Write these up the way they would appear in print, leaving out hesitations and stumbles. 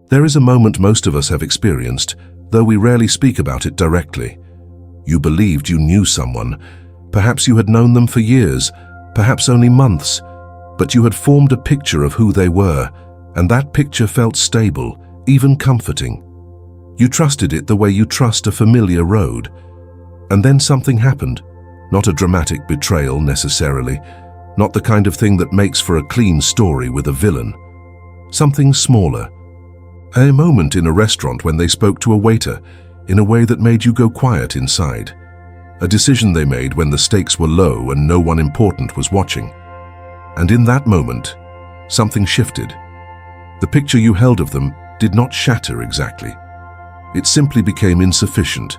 There is a moment most of us have experienced, though we rarely speak about it directly. You believed you knew someone. Perhaps you had known them for years, perhaps only months, but you had formed a picture of who they were, and that picture felt stable, even comforting. You trusted it the way you trust a familiar road. And then something happened. Not a dramatic betrayal necessarily, not the kind of thing that makes for a clean story with a villain. Something smaller. A moment in a restaurant when they spoke to a waiter in a way that made you go quiet inside. A decision they made when the stakes were low and no one important was watching. And in that moment, something shifted. The picture you held of them did not shatter exactly. It simply became insufficient.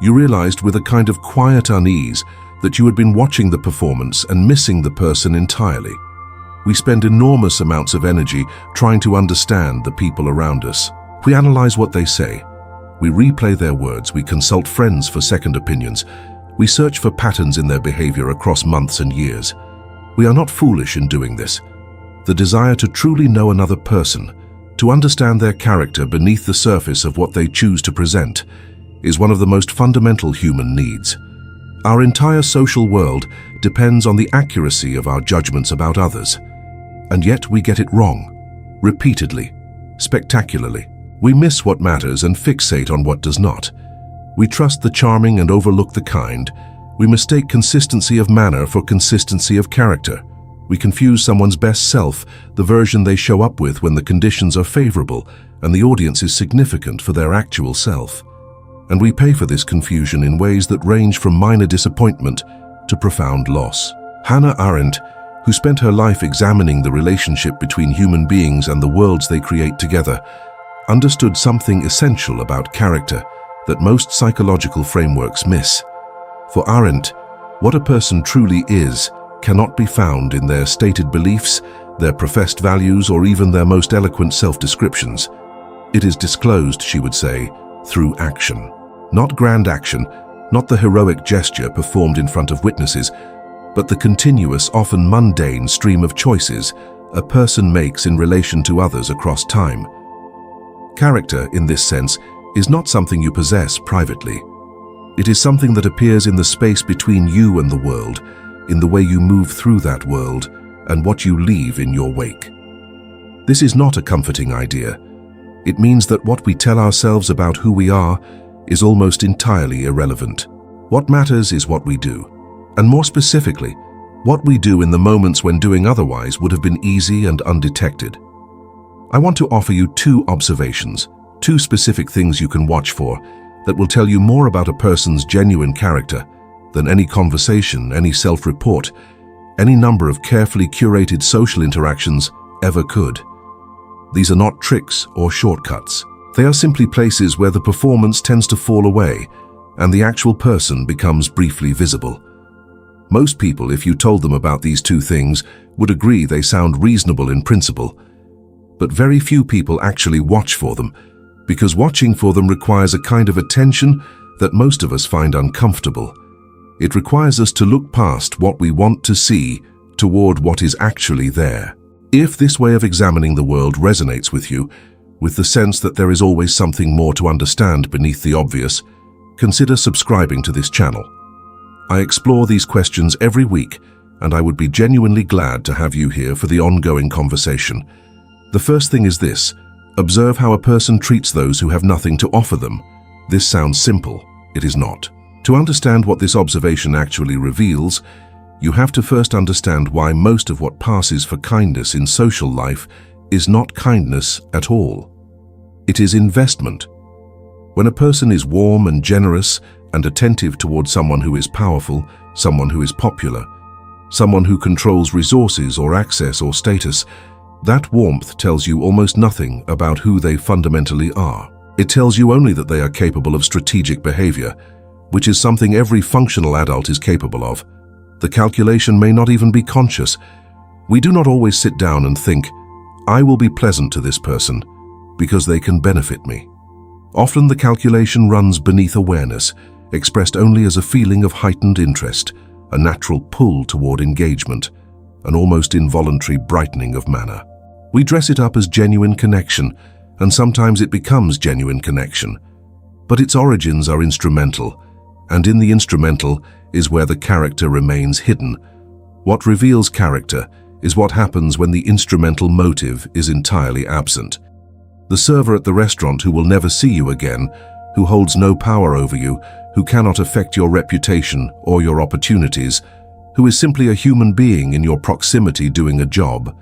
You realized with a kind of quiet unease that you had been watching the performance and missing the person entirely. We spend enormous amounts of energy trying to understand the people around us. We analyze what they say. We replay their words. We consult friends for second opinions. We search for patterns in their behavior across months and years. We are not foolish in doing this. The desire to truly know another person, to understand their character beneath the surface of what they choose to present, is one of the most fundamental human needs. Our entire social world depends on the accuracy of our judgments about others. And yet we get it wrong, repeatedly, spectacularly. We miss what matters and fixate on what does not. We trust the charming and overlook the kind. We mistake consistency of manner for consistency of character. We confuse someone's best self, the version they show up with when the conditions are favorable and the audience is significant, for their actual self. And we pay for this confusion in ways that range from minor disappointment to profound loss. Hannah Arendt, who spent her life examining the relationship between human beings and the worlds they create together, understood something essential about character that most psychological frameworks miss. For Arendt, what a person truly is cannot be found in their stated beliefs, their professed values, or even their most eloquent self-descriptions. It is disclosed, she would say, through action. Not grand action, not the heroic gesture performed in front of witnesses, but the continuous, often mundane stream of choices a person makes in relation to others across time. Character, in this sense, is not something you possess privately. It is something that appears in the space between you and the world, in the way you move through that world, and what you leave in your wake. This is not a comforting idea. It means that what we tell ourselves about who we are is almost entirely irrelevant. What matters is what we do. And more specifically, what we do in the moments when doing otherwise would have been easy and undetected. I want to offer you two observations, two specific things you can watch for that will tell you more about a person's genuine character than any conversation, any self-report, any number of carefully curated social interactions ever could. These are not tricks or shortcuts. They are simply places where the performance tends to fall away and the actual person becomes briefly visible. Most people, if you told them about these two things, would agree they sound reasonable in principle. But very few people actually watch for them, because watching for them requires a kind of attention that most of us find uncomfortable. It requires us to look past what we want to see toward what is actually there. If this way of examining the world resonates with you, with the sense that there is always something more to understand beneath the obvious, consider subscribing to this channel. I explore these questions every week, and I would be genuinely glad to have you here for the ongoing conversation. The first thing is this: observe how a person treats those who have nothing to offer them. This sounds simple. It is not. To understand what this observation actually reveals, you have to first understand why most of what passes for kindness in social life is not kindness at all. It is investment. When a person is warm and generous and attentive towards someone who is powerful, someone who is popular, someone who controls resources or access or status, that warmth tells you almost nothing about who they fundamentally are. It tells you only that they are capable of strategic behavior, which is something every functional adult is capable of. The calculation may not even be conscious. We do not always sit down and think, I will be pleasant to this person because they can benefit me. Often the calculation runs beneath awareness, expressed only as a feeling of heightened interest, a natural pull toward engagement, an almost involuntary brightening of manner. We dress it up as genuine connection, and sometimes it becomes genuine connection. But its origins are instrumental, and in the instrumental is where the character remains hidden. What reveals character is what happens when the instrumental motive is entirely absent. The server at the restaurant who will never see you again, who holds no power over you, who cannot affect your reputation or your opportunities, who is simply a human being in your proximity doing a job.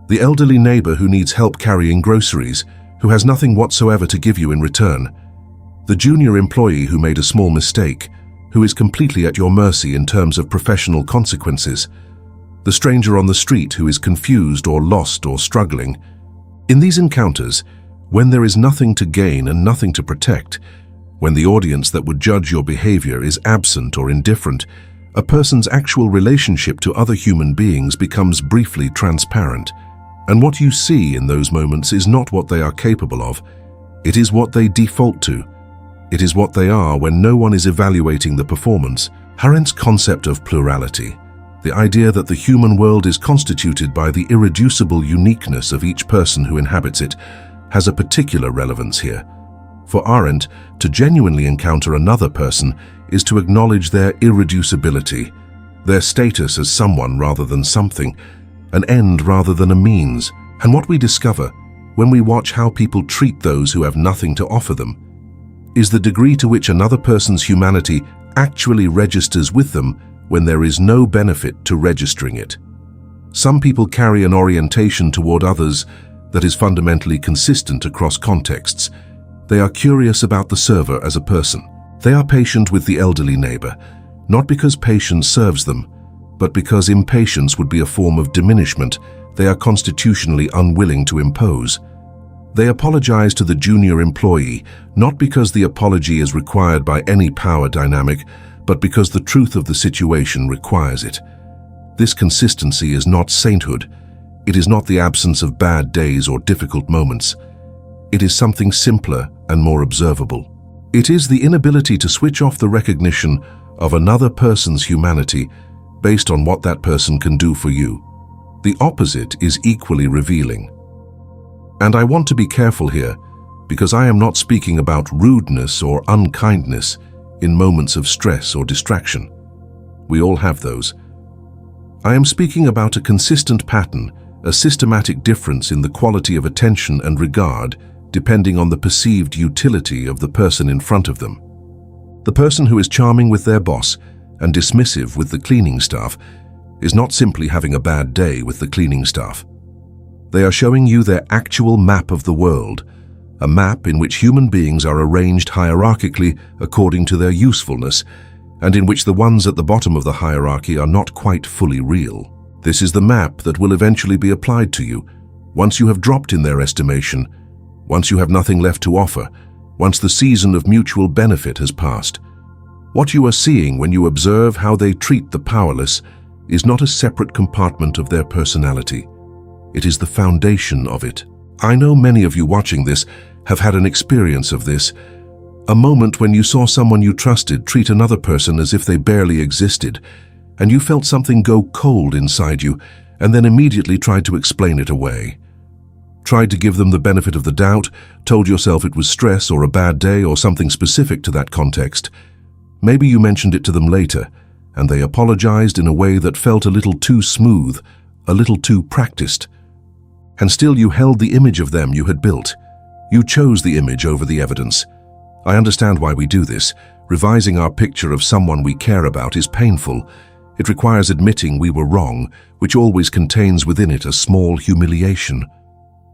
The elderly neighbor who needs help carrying groceries, who has nothing whatsoever to give you in return. The junior employee who made a small mistake, who is completely at your mercy in terms of professional consequences. The stranger on the street who is confused or lost or struggling. In these encounters, when there is nothing to gain and nothing to protect, when the audience that would judge your behavior is absent or indifferent, a person's actual relationship to other human beings becomes briefly transparent. And what you see in those moments is not what they are capable of. It is what they default to. It is what they are when no one is evaluating the performance. Arendt's concept of plurality, the idea that the human world is constituted by the irreducible uniqueness of each person who inhabits it, has a particular relevance here. For Arendt, to genuinely encounter another person is to acknowledge their irreducibility, their status as someone rather than something, an end rather than a means. And what we discover when we watch how people treat those who have nothing to offer them is the degree to which another person's humanity actually registers with them when there is no benefit to registering it. Some people carry an orientation toward others that is fundamentally consistent across contexts. They are curious about the server as a person. They are patient with the elderly neighbor, not because patience serves them, but because impatience would be a form of diminishment they are constitutionally unwilling to impose. They apologize to the junior employee, not because the apology is required by any power dynamic, but because the truth of the situation requires it. This consistency is not sainthood. It is not the absence of bad days or difficult moments. It is something simpler and more observable. It is the inability to switch off the recognition of another person's humanity based on what that person can do for you. The opposite is equally revealing. And I want to be careful here, because I am not speaking about rudeness or unkindness in moments of stress or distraction. We all have those. I am speaking about a consistent pattern, a systematic difference in the quality of attention and regard depending on the perceived utility of the person in front of them. The person who is charming with their boss and dismissive with the cleaning staff is not simply having a bad day with the cleaning staff. They are showing you their actual map of the world, a map in which human beings are arranged hierarchically according to their usefulness, and in which the ones at the bottom of the hierarchy are not quite fully real. This is the map that will eventually be applied to you once you have dropped in their estimation, once you have nothing left to offer, once the season of mutual benefit has passed. What you are seeing when you observe how they treat the powerless is not a separate compartment of their personality. It is the foundation of it. I know many of you watching this have had an experience of this, a moment when you saw someone you trusted treat another person as if they barely existed, and you felt something go cold inside you, and then immediately tried to explain it away. Tried to give them the benefit of the doubt, told yourself it was stress or a bad day or something specific to that context. Maybe you mentioned it to them later, and they apologized in a way that felt a little too smooth, a little too practiced. And still you held the image of them you had built. You chose the image over the evidence. I understand why we do this. Revising our picture of someone we care about is painful. It requires admitting we were wrong, which always contains within it a small humiliation.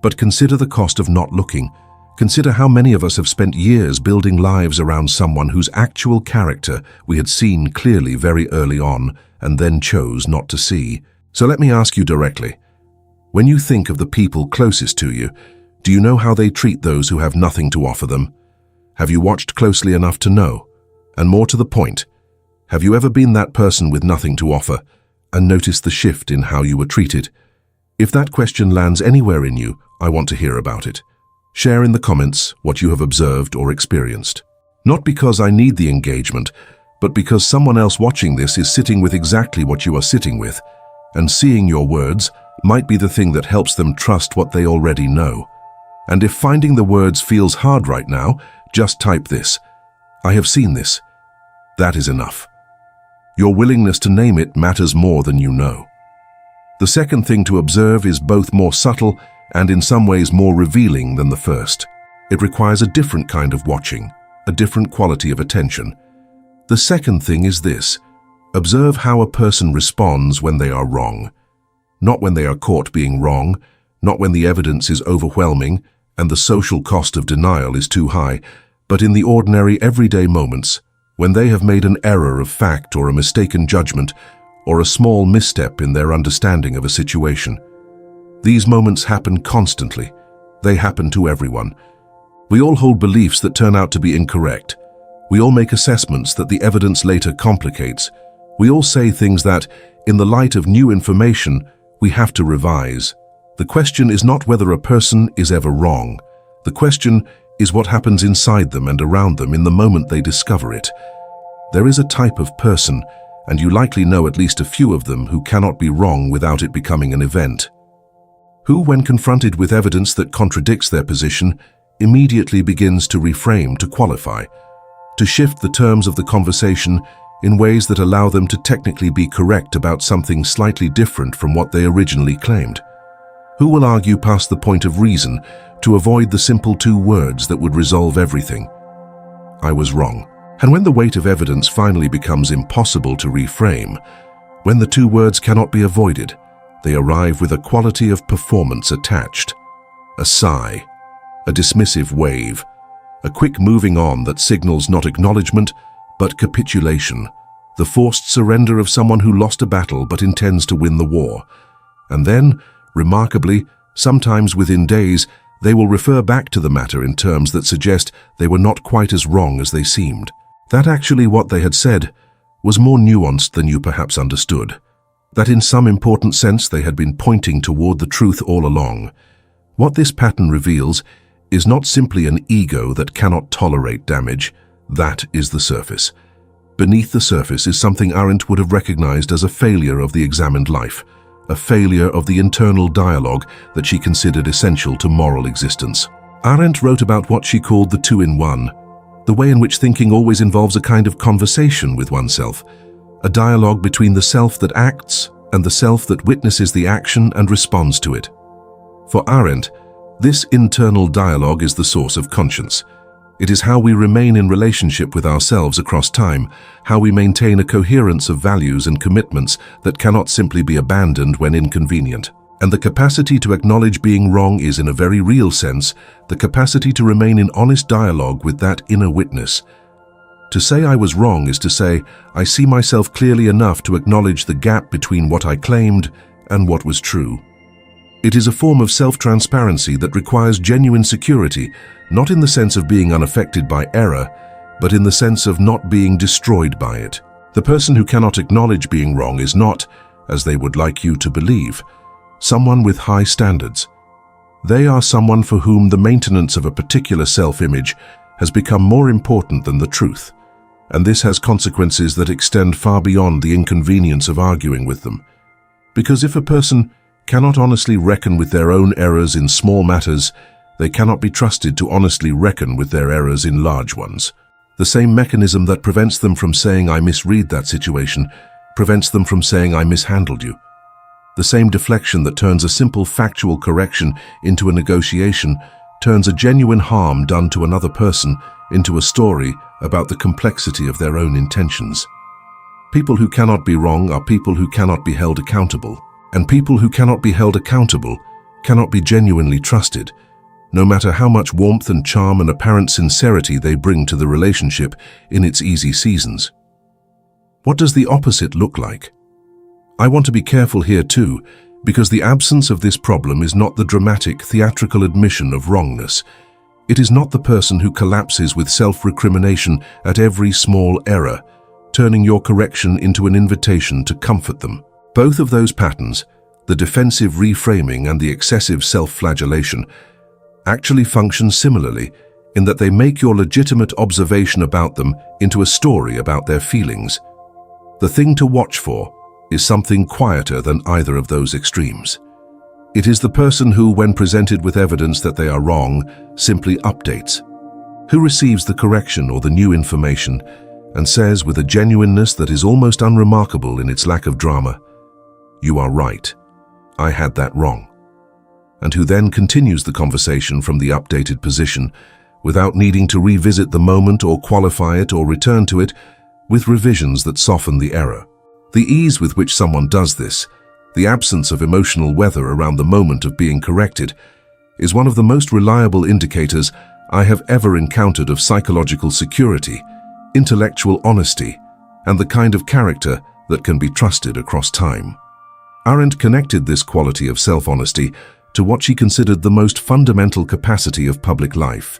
But consider the cost of not looking. Consider how many of us have spent years building lives around someone whose actual character we had seen clearly very early on and then chose not to see. So let me ask you directly. When you think of the people closest to you, do you know how they treat those who have nothing to offer them? Have you watched closely enough to know? And more to the point, have you ever been that person with nothing to offer and noticed the shift in how you were treated? If that question lands anywhere in you, I want to hear about it. Share in the comments what you have observed or experienced. Not because I need the engagement, but because someone else watching this is sitting with exactly what you are sitting with, and seeing your words might be the thing that helps them trust what they already know. And if finding the words feels hard right now, just type this: I have seen this. That is enough. Your willingness to name it matters more than you know. The second thing to observe is both more subtle and in some ways more revealing than the first. It requires a different kind of watching, a different quality of attention. The second thing is this: observe how a person responds when they are wrong. Not when they are caught being wrong, not when the evidence is overwhelming and the social cost of denial is too high, but in the ordinary everyday moments, when they have made an error of fact or a mistaken judgment or a small misstep in their understanding of a situation. These moments happen constantly. They happen to everyone. We all hold beliefs that turn out to be incorrect. We all make assessments that the evidence later complicates. We all say things that, in the light of new information, we have to revise. The question is not whether a person is ever wrong. The question is what happens inside them and around them in the moment they discover it. There is a type of person, and you likely know at least a few of them, who cannot be wrong without it becoming an event. Who, when confronted with evidence that contradicts their position, immediately begins to reframe, to qualify, to shift the terms of the conversation in ways that allow them to technically be correct about something slightly different from what they originally claimed. Who will argue past the point of reason to avoid the simple two words that would resolve everything: I was wrong. And when the weight of evidence finally becomes impossible to reframe, when the two words cannot be avoided, they arrive with a quality of performance attached. A sigh, a dismissive wave, a quick moving on that signals not acknowledgement, but capitulation, the forced surrender of someone who lost a battle but intends to win the war. And then, remarkably, sometimes within days, they will refer back to the matter in terms that suggest they were not quite as wrong as they seemed. That actually what they had said was more nuanced than you perhaps understood. That in some important sense they had been pointing toward the truth all along. What this pattern reveals is not simply an ego that cannot tolerate damage. That is the surface. Beneath the surface is something Arendt would have recognized as a failure of the examined life, a failure of the internal dialogue that she considered essential to moral existence. Arendt wrote about what she called the two-in-one, the way in which thinking always involves a kind of conversation with oneself, a dialogue between the self that acts and the self that witnesses the action and responds to it. For Arendt, this internal dialogue is the source of conscience. It is how we remain in relationship with ourselves across time, how we maintain a coherence of values and commitments that cannot simply be abandoned when inconvenient. And the capacity to acknowledge being wrong is, in a very real sense, the capacity to remain in honest dialogue with that inner witness. To say I was wrong is to say I see myself clearly enough to acknowledge the gap between what I claimed and what was true. It is a form of self-transparency that requires genuine security, not in the sense of being unaffected by error, but in the sense of not being destroyed by it. The person who cannot acknowledge being wrong is not, as they would like you to believe, someone with high standards. They are someone for whom the maintenance of a particular self-image has become more important than the truth, and this has consequences that extend far beyond the inconvenience of arguing with them. Because if a person cannot honestly reckon with their own errors in small matters, they cannot be trusted to honestly reckon with their errors in large ones. The same mechanism that prevents them from saying I misread that situation prevents them from saying I mishandled you. The same deflection that turns a simple factual correction into a negotiation turns a genuine harm done to another person into a story about the complexity of their own intentions. People who cannot be wrong are people who cannot be held accountable. And people who cannot be held accountable cannot be genuinely trusted, no matter how much warmth and charm and apparent sincerity they bring to the relationship in its easy seasons. What does the opposite look like? I want to be careful here too, because the absence of this problem is not the dramatic, theatrical admission of wrongness. It is not the person who collapses with self-recrimination at every small error, turning your correction into an invitation to comfort them. Both of those patterns, the defensive reframing and the excessive self-flagellation, actually function similarly in that they make your legitimate observation about them into a story about their feelings. The thing to watch for is something quieter than either of those extremes. It is the person who, when presented with evidence that they are wrong, simply updates, who receives the correction or the new information and says with a genuineness that is almost unremarkable in its lack of drama, "You are right. I had that wrong." And who then continues the conversation from the updated position without needing to revisit the moment or qualify it or return to it with revisions that soften the error. The ease with which someone does this, the absence of emotional weather around the moment of being corrected, is one of the most reliable indicators I have ever encountered of psychological security, intellectual honesty, and the kind of character that can be trusted across time. Arendt connected this quality of self-honesty to what she considered the most fundamental capacity of public life,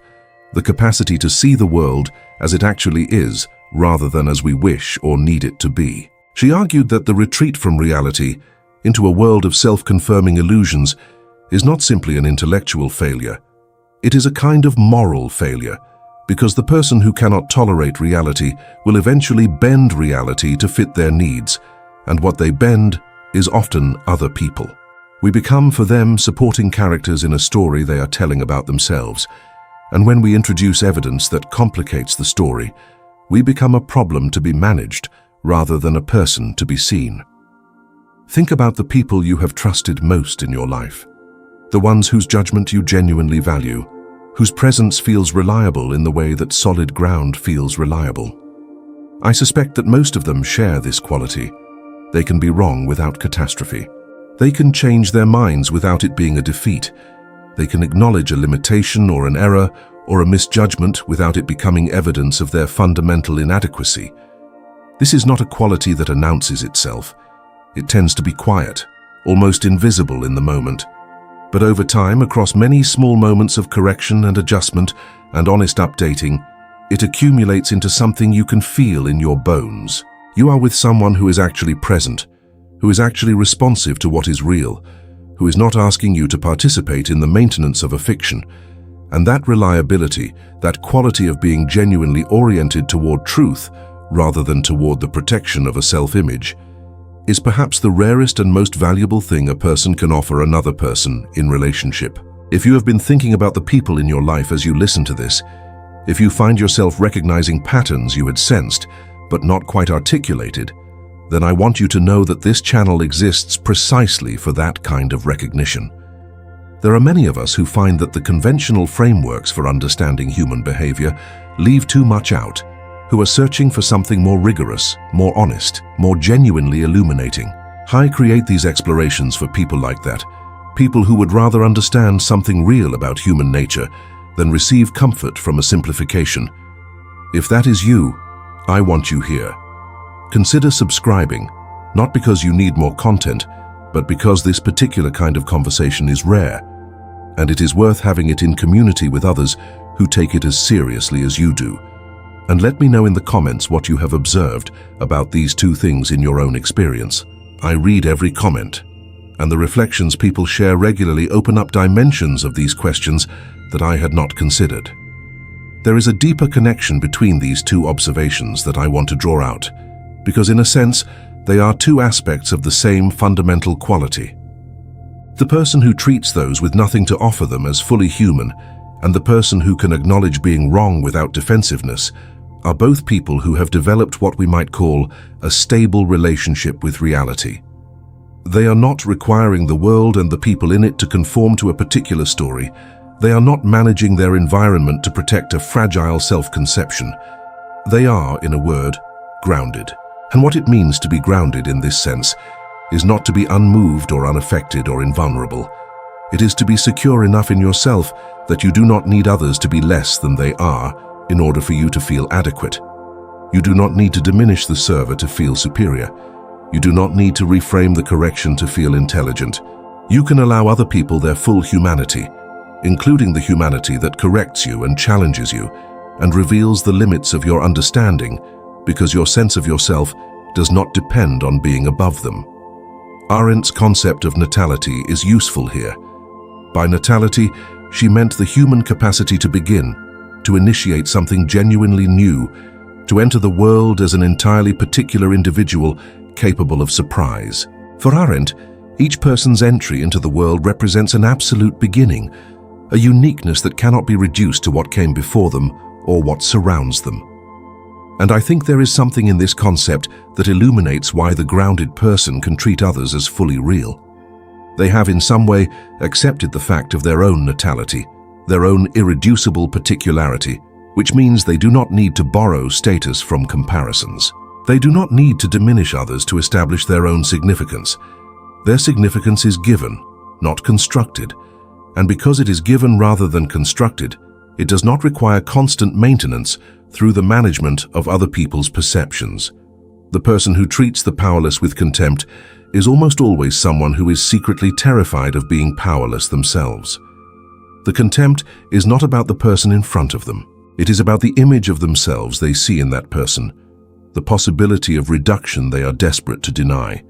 the capacity to see the world as it actually is rather than as we wish or need it to be. She argued that the retreat from reality into a world of self-confirming illusions is not simply an intellectual failure. It is a kind of moral failure, because the person who cannot tolerate reality will eventually bend reality to fit their needs, and what they bend is often other people. We become for them supporting characters in a story they are telling about themselves, and when we introduce evidence that complicates the story, we become a problem to be managed rather than a person to be seen. Think about the people you have trusted most in your life, the ones whose judgment you genuinely value, whose presence feels reliable in the way that solid ground feels reliable. I suspect that most of them share this quality. They can be wrong without catastrophe. They can change their minds without it being a defeat. They can acknowledge a limitation or an error or a misjudgment without it becoming evidence of their fundamental inadequacy. This is not a quality that announces itself. It tends to be quiet, almost invisible in the moment. But over time, across many small moments of correction and adjustment and honest updating, it accumulates into something you can feel in your bones. You are with someone who is actually present, who is actually responsive to what is real, who is not asking you to participate in the maintenance of a fiction. And that reliability, that quality of being genuinely oriented toward truth rather than toward the protection of a self-image, is perhaps the rarest and most valuable thing a person can offer another person in relationship. If you have been thinking about the people in your life as you listen to this, if you find yourself recognizing patterns you had sensed but not quite articulated, then I want you to know that this channel exists precisely for that kind of recognition. There are many of us who find that the conventional frameworks for understanding human behavior leave too much out, who are searching for something more rigorous, more honest, more genuinely illuminating. I create these explorations for people like that, people who would rather understand something real about human nature than receive comfort from a simplification. If that is you, I want you here. Consider subscribing, not because you need more content, but because this particular kind of conversation is rare, and it is worth having it in community with others who take it as seriously as you do. And let me know in the comments what you have observed about these two things in your own experience. I read every comment, and the reflections people share regularly open up dimensions of these questions that I had not considered. There is a deeper connection between these two observations that I want to draw out, because in a sense, they are two aspects of the same fundamental quality. The person who treats those with nothing to offer them as fully human, and the person who can acknowledge being wrong without defensiveness, are both people who have developed what we might call a stable relationship with reality. They are not requiring the world and the people in it to conform to a particular story. They are not managing their environment to protect a fragile self-conception. They are, in a word, grounded. And what it means to be grounded in this sense is not to be unmoved or unaffected or invulnerable. It is to be secure enough in yourself that you do not need others to be less than they are in order for you to feel adequate. You do not need to diminish the server to feel superior. You do not need to reframe the correction to feel intelligent. You can allow other people their full humanity, including the humanity that corrects you and challenges you and reveals the limits of your understanding, because your sense of yourself does not depend on being above them. Arendt's concept of natality is useful here. By natality, she meant the human capacity to begin, to initiate something genuinely new, to enter the world as an entirely particular individual capable of surprise. For Arendt, Each person's entry into the world represents an absolute beginning, a uniqueness that cannot be reduced to what came before them or what surrounds them. And I think there is something in this concept that illuminates why the grounded person can treat others as fully real. They have in some way accepted the fact of their own natality, their own irreducible particularity, which means they do not need to borrow status from comparisons. They do not need to diminish others to establish their own significance. Their significance is given, not constructed, and because it is given rather than constructed, it does not require constant maintenance through the management of other people's perceptions. The person who treats the powerless with contempt is almost always someone who is secretly terrified of being powerless themselves. The contempt is not about the person in front of them. It is about the image of themselves they see in that person, the possibility of reduction they are desperate to deny.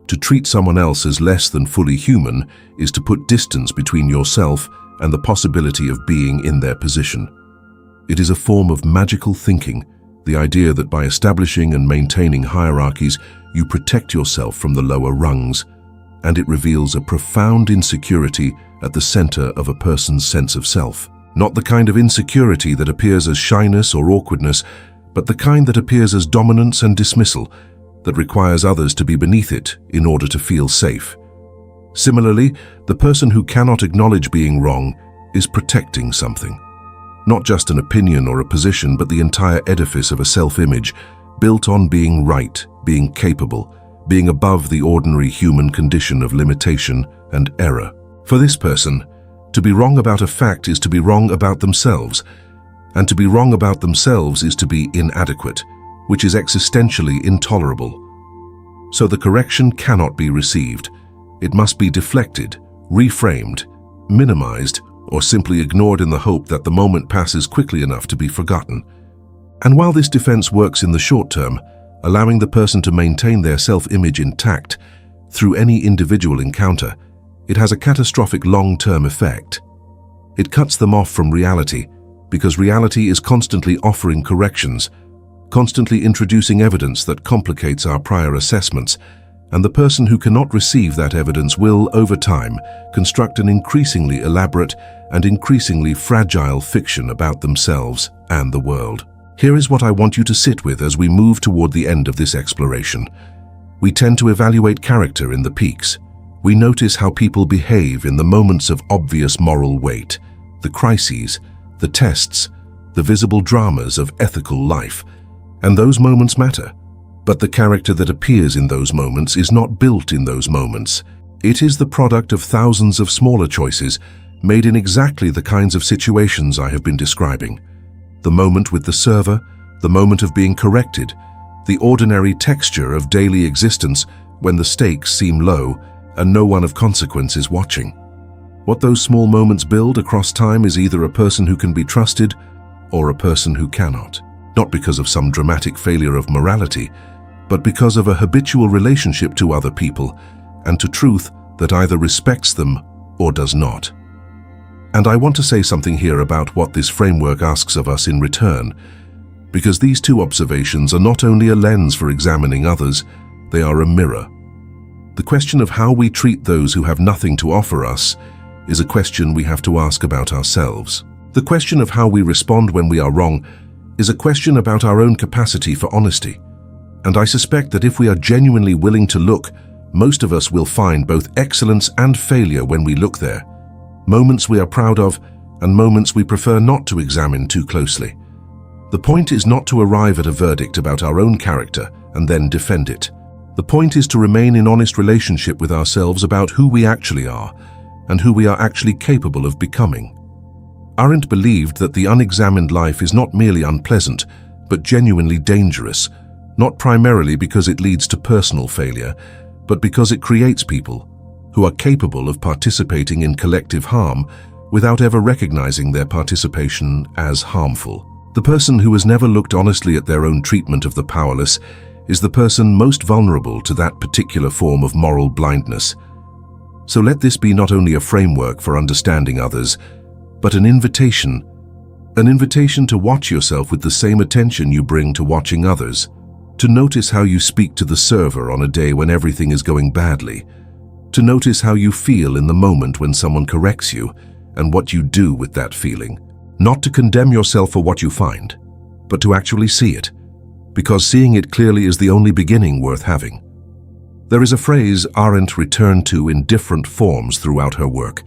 To treat someone else as less than fully human is to put distance between yourself and the possibility of being in their position. It is a form of magical thinking, the idea that by establishing and maintaining hierarchies, you protect yourself from the lower rungs, and it reveals a profound insecurity at the center of a person's sense of self. Not the kind of insecurity that appears as shyness or awkwardness, but the kind that appears as dominance and dismissal, that requires others to be beneath it in order to feel safe. Similarly, the person who cannot acknowledge being wrong is protecting something. Not just an opinion or a position, but the entire edifice of a self-image built on being right, being capable, being above the ordinary human condition of limitation and error. For this person, to be wrong about a fact is to be wrong about themselves, and to be wrong about themselves is to be inadequate, which is existentially intolerable. So the correction cannot be received. It must be deflected, reframed, minimized, or simply ignored in the hope that the moment passes quickly enough to be forgotten. And while this defense works in the short term, allowing the person to maintain their self-image intact through any individual encounter, it has a catastrophic long-term effect. It cuts them off from reality, because reality is constantly offering corrections, constantly introducing evidence that complicates our prior assessments, and the person who cannot receive that evidence will, over time, construct an increasingly elaborate and increasingly fragile fiction about themselves and the world. Here is what I want you to sit with as we move toward the end of this exploration. We tend to evaluate character in the peaks. We notice how people behave in the moments of obvious moral weight, the crises, the tests, the visible dramas of ethical life. And those moments matter. But the character that appears in those moments is not built in those moments. It is the product of thousands of smaller choices made in exactly the kinds of situations I have been describing. The moment with the server, the moment of being corrected, the ordinary texture of daily existence when the stakes seem low and no one of consequence is watching. What those small moments build across time is either a person who can be trusted or a person who cannot. Not because of some dramatic failure of morality, but because of a habitual relationship to other people and to truth that either respects them or does not. And I want to say something here about what this framework asks of us in return, because these two observations are not only a lens for examining others, they are a mirror. The question of how we treat those who have nothing to offer us is a question we have to ask about ourselves. The question of how we respond when we are wrong is a question about our own capacity for honesty. And I suspect that if we are genuinely willing to look, most of us will find both excellence and failure when we look there. Moments we are proud of and moments we prefer not to examine too closely. The point is not to arrive at a verdict about our own character and then defend it. The point is to remain in honest relationship with ourselves about who we actually are and who we are actually capable of becoming. Arendt believed that the unexamined life is not merely unpleasant, but genuinely dangerous, not primarily because it leads to personal failure, but because it creates people who are capable of participating in collective harm without ever recognizing their participation as harmful. The person who has never looked honestly at their own treatment of the powerless is the person most vulnerable to that particular form of moral blindness. So let this be not only a framework for understanding others, but an invitation to watch yourself with the same attention you bring to watching others, to notice how you speak to the server on a day when everything is going badly, To notice how you feel in the moment when someone corrects you and what you do with that feeling. Not to condemn yourself for what you find, but to actually see it, because seeing it clearly is the only beginning worth having. There is a phrase Arendt returned to in different forms throughout her work,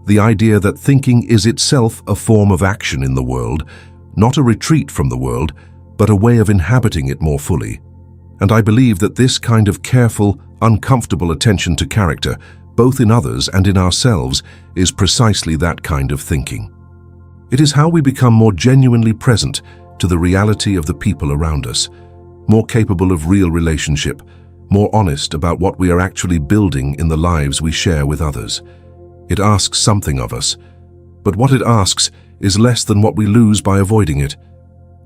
the idea that thinking is itself a form of action in the world, not a retreat from the world, but a way of inhabiting it more fully. And I believe that this kind of careful, uncomfortable attention to character, both in others and in ourselves, is precisely that kind of thinking. It is how we become more genuinely present to the reality of the people around us, more capable of real relationship, more honest about what we are actually building in the lives we share with others. It asks something of us, but what it asks is less than what we lose by avoiding it.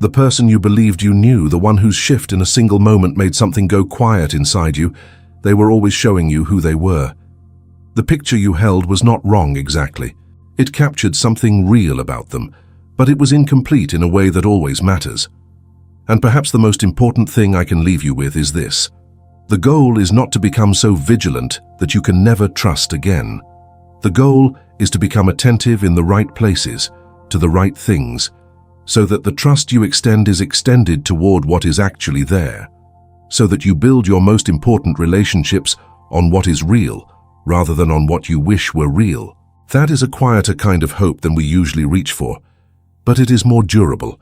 The person you believed you knew, the one whose shift in a single moment made something go quiet inside you, they were always showing you who they were. The picture you held was not wrong exactly. It captured something real about them, but it was incomplete in a way that always matters. And perhaps the most important thing I can leave you with is this. The goal is not to become so vigilant that you can never trust again. The goal is to become attentive in the right places, to the right things, so that the trust you extend is extended toward what is actually there, so that you build your most important relationships on what is real, rather than on what you wish were real. That is a quieter kind of hope than we usually reach for, but it is more durable,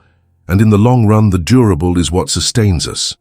and in the long run the durable is what sustains us.